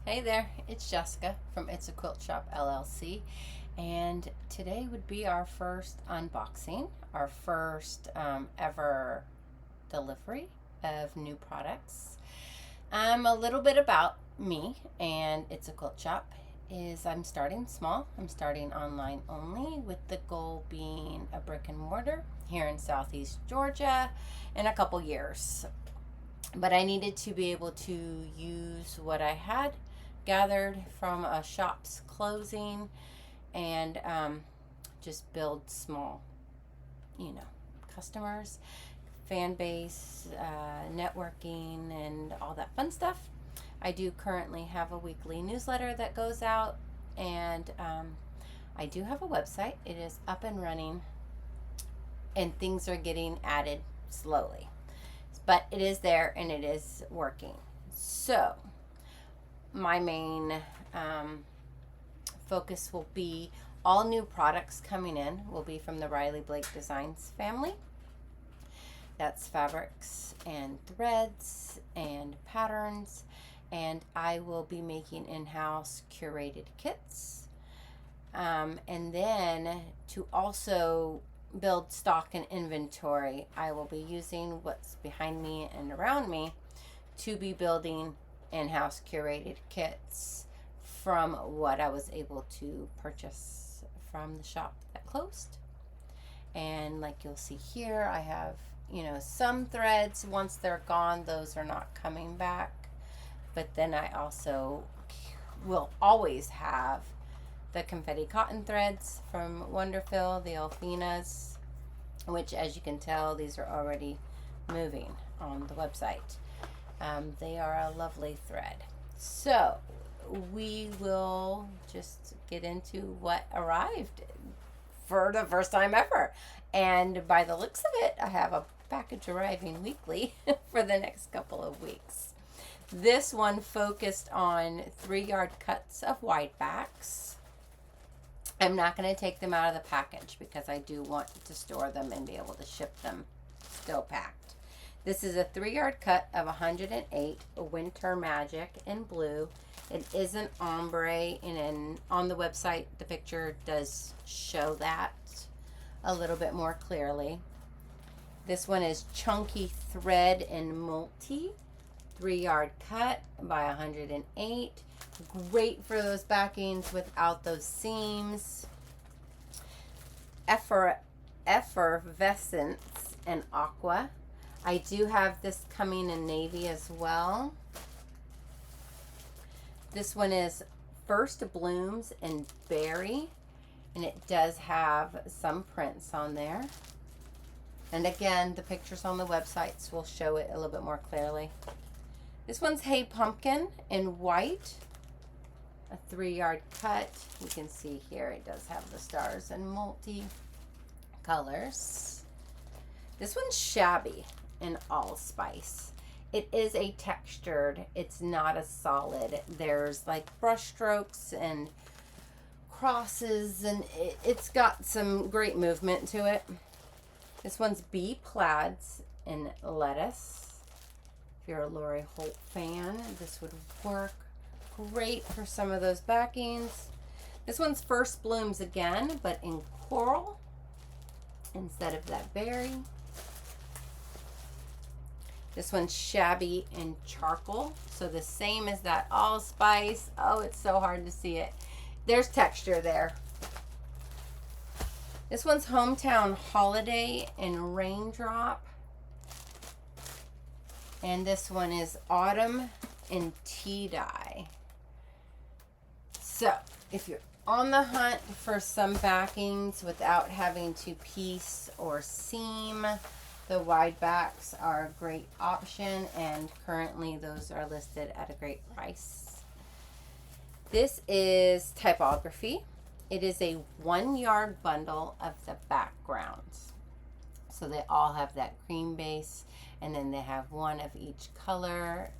Hey there, it's Jessica from It's a Quilt Shop LLC, and today would be our first unboxing, our first ever delivery of new products. A little bit about me and It's a Quilt Shop is I'm starting small. I'm starting online only with the goal being a brick and mortar here in Southeast Georgia in a couple years. But I needed to be able to use what I had gathered from a shop's closing and just build small, customers, fan base, networking, and all that fun stuff. I do currently have a weekly newsletter that goes out, and I do have a website. It is up and running, and things are getting added slowly, but it is there and it is working. So my main focus will be all new products coming in will be from the Riley Blake Designs family. That's fabrics and threads and patterns, and I will be making in-house curated kits. And then to also build stock and inventory, I will be using what's behind me and around me to be building in-house curated kits from what I was able to purchase from the shop that closed. And like you'll see here, I have some threads. Once they're gone, those are not coming back. But then I also will always have the confetti cotton threads from Wonderfill, the Alfinas, which, as you can tell, these are already moving on the website. They are a lovely thread. So we will just get into what arrived for the first time ever. And by the looks of it, I have a package arriving weekly for the next couple of weeks. This one focused on 3-yard cuts of wide backs. I'm not going to take them out of the package because I do want to store them and be able to ship them still packed. This is a 3-yard cut of 108 Winter Magic in blue. It is an ombre, and on the website the picture does show that a little bit more clearly. This one is chunky thread in multi, 3-yard cut by 108. Great for those backings without those seams. Effervescence and aqua. I do have this coming in navy as well. This one is First Blooms in berry, and it does have some prints on there. And again, the pictures on the websites will show it a little bit more clearly. This one's Hey Pumpkin in white, a 3-yard cut. You can see here it does have the stars and multi colors. This one's Shabby in allspice. It is a textured, it's not a solid. There's like brush strokes and crosses, and it's got some great movement to it. This one's Bee Plaids in lettuce. If you're a Lori Holt fan, this would work great for some of those backings. This one's First Blooms again, but in coral instead of that berry. This one's Shabby in charcoal, so the same as that allspice. Oh, it's so hard to see it. There's texture there. This one's Hometown Holiday in raindrop. And this one is Autumn in tea dye. So if you're on the hunt for some backings without having to piece or seam, the wide backs are a great option, and currently those are listed at a great price. This is typography. It is a 1-yard bundle of the backgrounds. So they all have that cream base, and then they have one of each color.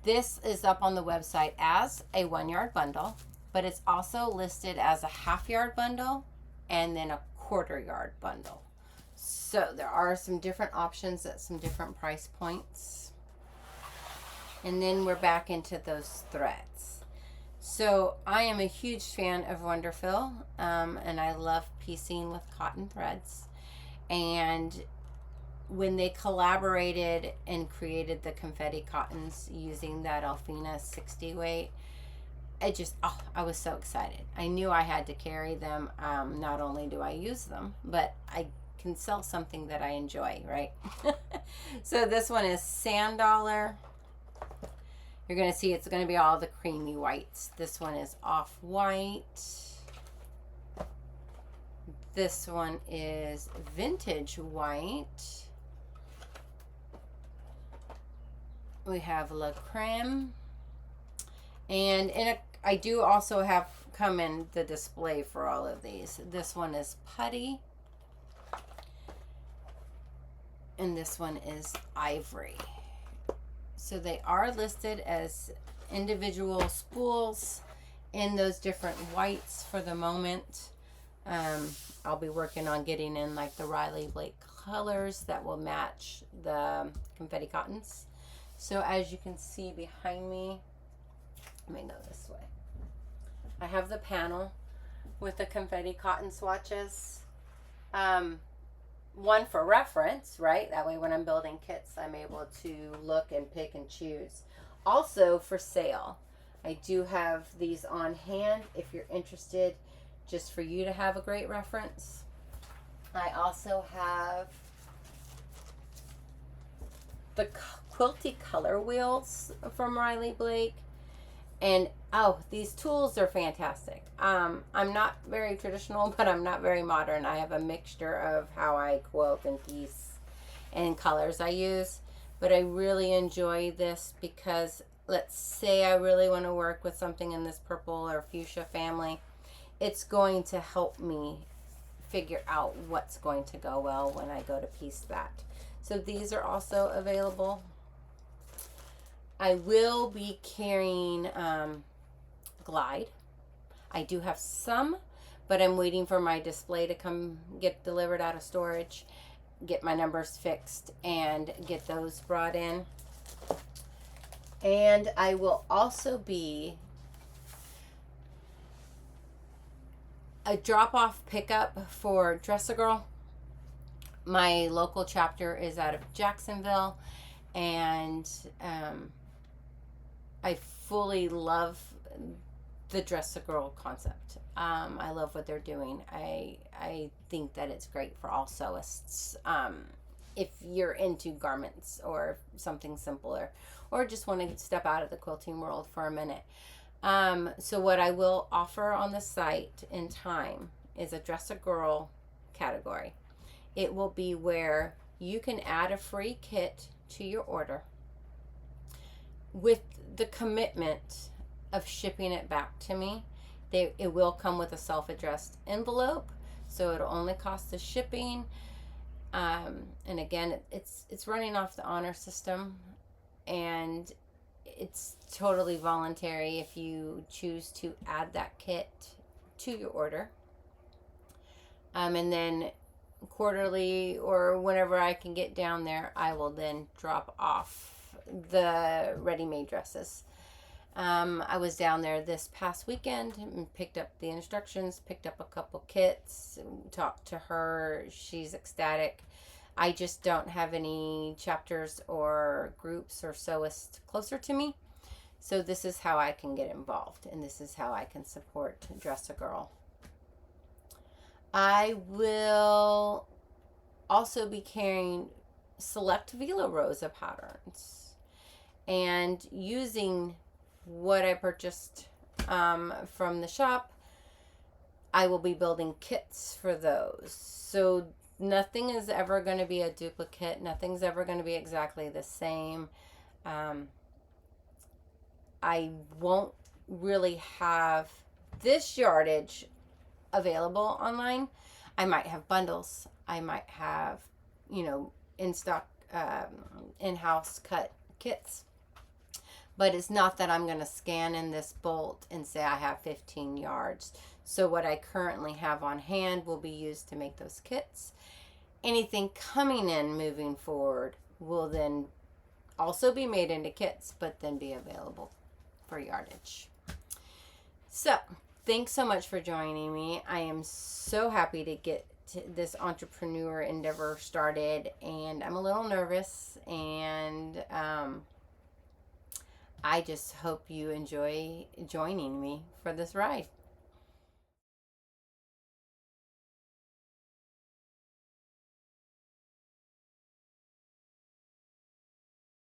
This is up on the website as a 1-yard bundle, but it's also listed as a 1/2-yard bundle and then a 1/4 yard bundle. So there are some different options at some different price points. And then we're back into those threads. So I am a huge fan of Wonderfill, and I love piecing with cotton threads. And when they collaborated and created the confetti cottons using that Alfina 60 weight, I was so excited. I knew I had to carry them. Not only do I use them, but I can sell something that I enjoy, right? So this one is Sand Dollar. You're going to see it's going to be all the creamy whites. This one is Off-White. This one is Vintage White. We have La Creme. And I do also have come in the display for all of these. This one is Putty. And this one is Ivory. So they are listed as individual spools in those different whites for the moment. I'll be working on getting in like the Riley Blake colors that will match the confetti cottons. So as you can see behind me, let me go this way. I have the panel with the confetti cotton swatches. One for reference, right? That way when I'm building kits, I'm able to look and pick and choose. Also for sale. I do have these on hand if you're interested, just for you to have a great reference. I also have the Quilty color wheels from Riley Blake. And these tools are fantastic. I'm not very traditional, but I'm not very modern. I have a mixture of how I quilt and piece and colors I use. But I really enjoy this because let's say I really want to work with something in this purple or fuchsia family. It's going to help me figure out what's going to go well when I go to piece that. So these are also available. I will be carrying Glide. I do have some, but I'm waiting for my display to come get delivered out of storage, get my numbers fixed, and get those brought in. And I will also be a drop-off pickup for Dress-A-Girl. My local chapter is out of Jacksonville, and I fully love the Dress-A-Girl concept. I love what they're doing. I think that it's great for all sewists. If you're into garments or something simpler, or just want to step out of the quilting world for a minute. So what I will offer on the site in time is a Dress-A-Girl category. It will be where you can add a free kit to your order with the commitment of shipping it back to me. It will come with a self-addressed envelope, so it'll only cost the shipping. And again, it's running off the honor system, and it's totally voluntary if you choose to add that kit to your order. And then quarterly or whenever I can get down there, I will then drop off the ready-made dresses. I was down there this past weekend and picked up the instructions, picked up a couple kits, talked to her. She's ecstatic. I just don't have any chapters or groups or sewists closer to me. So this is how I can get involved, and this is how I can support Dress-A-Girl. I will also be carrying select Villa Rosa patterns and using what I purchased from the shop. I will be building kits for those. So nothing is ever going to be a duplicate. Nothing's ever going to be exactly the same. I won't really have this yardage available online. I might have bundles. I might have, in stock, in-house cut kits. But it's not that I'm going to scan in this bolt and say I have 15 yards. So what I currently have on hand will be used to make those kits. Anything coming in moving forward will then also be made into kits, but then be available for yardage. So, thanks so much for joining me. I am so happy to get this entrepreneur endeavor started, and I'm a little nervous, and I just hope you enjoy joining me for this ride.